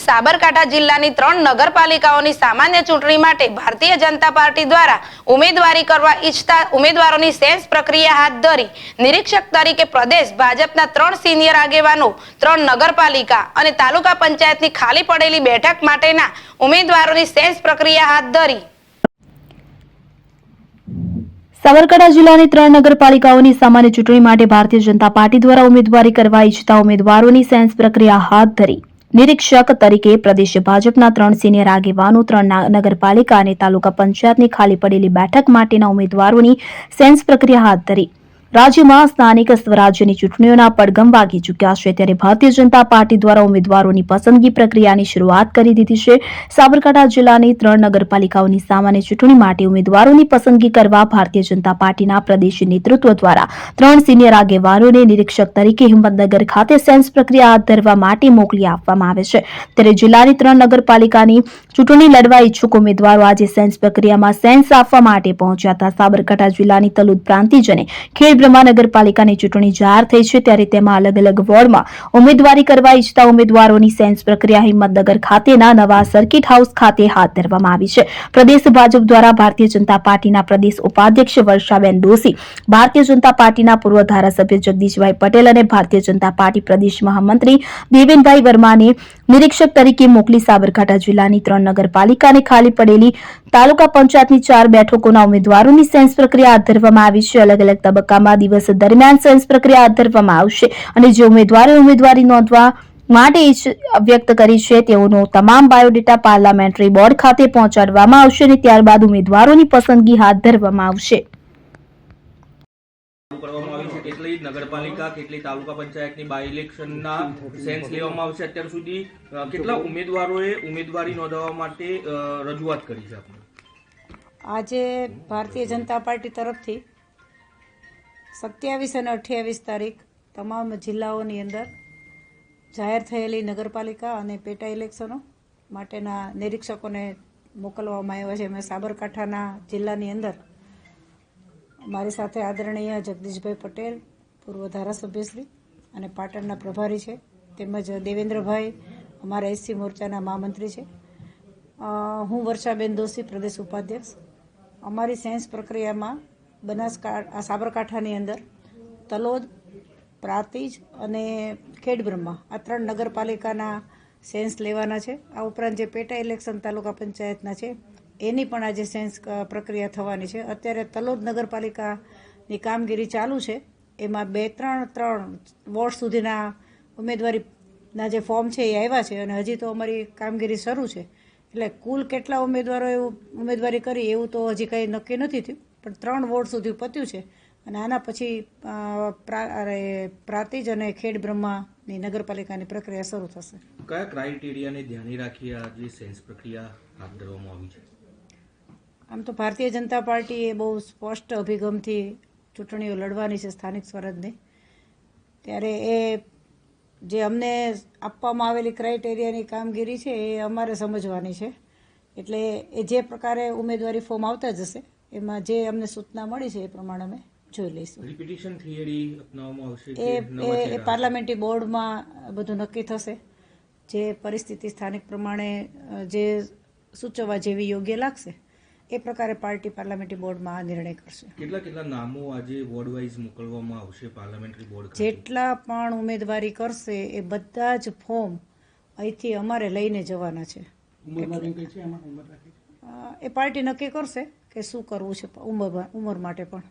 સાબરકાંઠા જિલ્લાની 3 નગરપાલિકાઓની સામાન્ય ચૂંટણી માટે ભારતીય જનતા પાર્ટી દ્વારા ઉમેદવારી કરવા ઈચ્છતા ઉમેદવારોની સેન્સ પ્રક્રિયા હાથ ધરી નિરીક્ષક તરીકે પ્રદેશ ભાજપના 3 સિનિયર આગેવાનો 3 નગરપાલિકા અને તાલુકા પંચાયતની ખાલી પડેલી બેઠક માટેના ઉમેદવારોની સેન્સ પ્રક્રિયા હાથ ધરી। સાબરકાંઠા જિલ્લાની 3 નગરપાલિકાઓની સામાન્ય ચૂંટણી માટે ભારતીય જનતા પાર્ટી દ્વારા ઉમેદવારી કરવા ઈચ્છતા ઉમેદવારોની સેન્સ પ્રક્રિયા હાથ ધરી નિરીક્ષક તરીકે પ્રદેશ ભાજપના 3 સિનિયર આગેવાનો 3 નગરપાલિકા અને તાલુકા પંચાયતની ખાલી પડેલી બેઠક માટેના ઉમેદવારોની સેન્સ પ્રક્રિયા હાથ ધરી। રાજ્યમાં સ્થાનિક સ્વરાજ્યની ચૂંટણીઓના પડઘમ વાગી ચૂક્યા છે, ત્યારે ભારતીય જનતા પાર્ટી દ્વારા ઉમેદવારોની પસંદગી પ્રક્રિયાની શરૂઆત કરી દીધી છે। સાબરકાંઠા જિલ્લાની 3 નગરપાલિકાઓની સામાન્ય ચૂંટણી માટે ઉમેદવારોની પસંદગી કરવા ભારતીય જનતા પાર્ટીના પ્રદેશ નેતૃત્વ દ્વારા 3 સિનિયર આગેવાનોને નિરીક્ષક તરીકે હિંમતનગર ખાતે સેન્સ પ્રક્રિયા હાથ ધરવા માટે મોકલી આપવામાં આવે છે, ત્યારે જિલ્લાની 3 નગરપાલિકાની ચૂંટણી લડવા ઈચ્છુક ઉમેદવારો આજે સેન્સ પ્રક્રિયામાં સેન્સ આપવા માટે પહોંચ્યા હતા। સાબરકાંઠા જિલ્લાની તલોદ પ્રાંતિજ અને ખેડબ્રહ્મા નગરપાલિકાની ચૂંટણી જાહેર થઈ છે, ત્યારે તેમાં અલગ અલગ વોર્ડમાં ઉમેદવારી કરવા ઈચ્છતા ઉમેદવારોની સેન્સ પ્રક્રિયા હિંમતનગર ખાતેના નવા સર્કિટ હાઉસ ખાતે હાથ ધરવામાં આવી છે। પ્રદેશ ભાજપ દ્વારા ભારતીય જનતા પાર્ટીના પ્રદેશ ઉપાધ્યક્ષ વર્ષાબેન દોશી, ભારતીય જનતા પાર્ટીના પૂર્વ ધારાસભ્ય જગદીશભાઈ પટેલ અને ભારતીય જનતા પાર્ટી પ્રદેશ મહામંત્રી દેવેનભાઈ વર્માને નિરીક્ષક તરીકે મોકલી સાબરકાંઠા જિલ્લાની 3 નગરપાલિકાને ખાલી પડેલી તાલુકા પંચાયતની 4 બેઠકોના ઉમેદવારોની સેન્સ પ્રક્રિયા હાથ ધરવામાં આવી છે। અલગ અલગ તબક્કામાં દિવસ દરમિયાન સેન્સ પ્રક્રિયા હાથ ધરવામાં આવશે અને જે ઉમેદવારોએ ઉમેદવારી નોંધવા માટે વ્યક્ત કરી છે તેઓનો તમામ બાયોડેટા પાર્લામેન્ટરી બોર્ડ ખાતે પહોંચાડવામાં આવશે અને ત્યારબાદ ઉમેદવારોની પસંદગી હાથ ધરવામાં આવશે। કેટલી નગરપાલિકા કેટલી તાલુકા પંચાયતની બાય ઇલેક્શનના સેન્સ લેવામાં આવશે? અત્યાર સુધી કેટલા ઉમેદવારોએ ઉમેદવારી નોંધાવવા માટે રજૂઆત કરી છે? આજે ભારતીય જનતા પાર્ટી તરફથી 27 અને 28 તારીખ તમામ જિલ્લાઓની અંદર જાહેર થયેલી નગરપાલિકા અને પેટા ઇલેક્શનો માટેના નિરીક્ષકોને મોકલવામાં આવ્યા છે। અમે સાબરકાંઠાના જિલ્લાની અંદર મારી સાથે આદરણીય જગદીશભાઈ પટેલ, પૂર્વ ધારાસભ્યશ્રી અને પાટણના પ્રભારી છે, તેમજ દેવેન્દ્રભાઈ અમારા એસસી મોરચાના મહામંત્રી છે। હું વર્ષાબેન દોશી, પ્રદેશ ઉપાધ્યક્ષ। અમારી સેન્સ પ્રક્રિયામાં સાબરકાંઠાની અંદર તલોદ, પ્રાંતિજ અને ખેડબ્રહ્મા આ 3 નગરપાલિકાના સેન્સ લેવાના છે। આ ઉપરાંત જે પેટા ઇલેક્શન તાલુકા પંચાયતના છે એની પણ આજે સેન્સ પ્રક્રિયા થવાની છે। અત્યારે તલોદ નગરપાલિકાની કામગીરી ચાલુ છે, એમાં 2-3 વોર્ડ સુધીના ઉમેદવારીના જે ફોર્મ છે એ આવ્યા છે અને હજી તો અમારી કામગીરી શરૂ છે, એટલે કુલ કેટલા ઉમેદવારોએ ઉમેદવારી કરી એવું તો હજી કંઈ નક્કી નથી થયું, પણ 3 વોર્ડ સુધી પત્યું છે અને આના પછી પ્રાંતિજ અને ખેડબ્રહ્માની નગરપાલિકાની પ્રક્રિયા શરૂ થશે। કયા ક્રાઇટેરિયાને ધ્યાને રાખી આ જે સેન્સ પ્રક્રિયા હાથ ધરવામાં આવી છે? આમ તો ભારતીય જનતા પાર્ટી એ બહુ સ્પષ્ટ અભિગમથી ચૂંટણીઓ લડવાની છે સ્થાનિક સ્વરાજની, ત્યારે એ જે અમને આપવામાં આવેલી ક્રાઇટેરિયાની કામગીરી છે એ અમારે સમજવાની છે, એટલે એ જે પ્રકારે ઉમેદવારી ફોર્મ આવતા જશે એમાં જે અમને સૂચના મળી છે એ પ્રમાણે અમે જોઈ લઈશું। રિપિટિશન થિયરી અપનાવવામાં આવશે એ પાર્લામેન્ટરી બોર્ડમાં બધું નક્કી થશે, જે પરિસ્થિતિ સ્થાનિક પ્રમાણે જે સૂચવવા જેવી યોગ્ય લાગશે એ પ્રકારે પાર્ટી પાર્લામેન્ટરી બોર્ડમાં આ નિર્ણય કરશે। કેટલા નામો આજે વોર્ડ વાઇઝ મોકલવામાં આવશે પાર્લામેન્ટરી બોર્ડ? જેટલા પણ ઉમેદવારી કરશે એ બધા જ ફોર્મ અહીંથી અમારે લઈને જવાના છે। એ પાર્ટી નક્કી કરશે કે શું કરવું છે ઉંમર માટે પણ।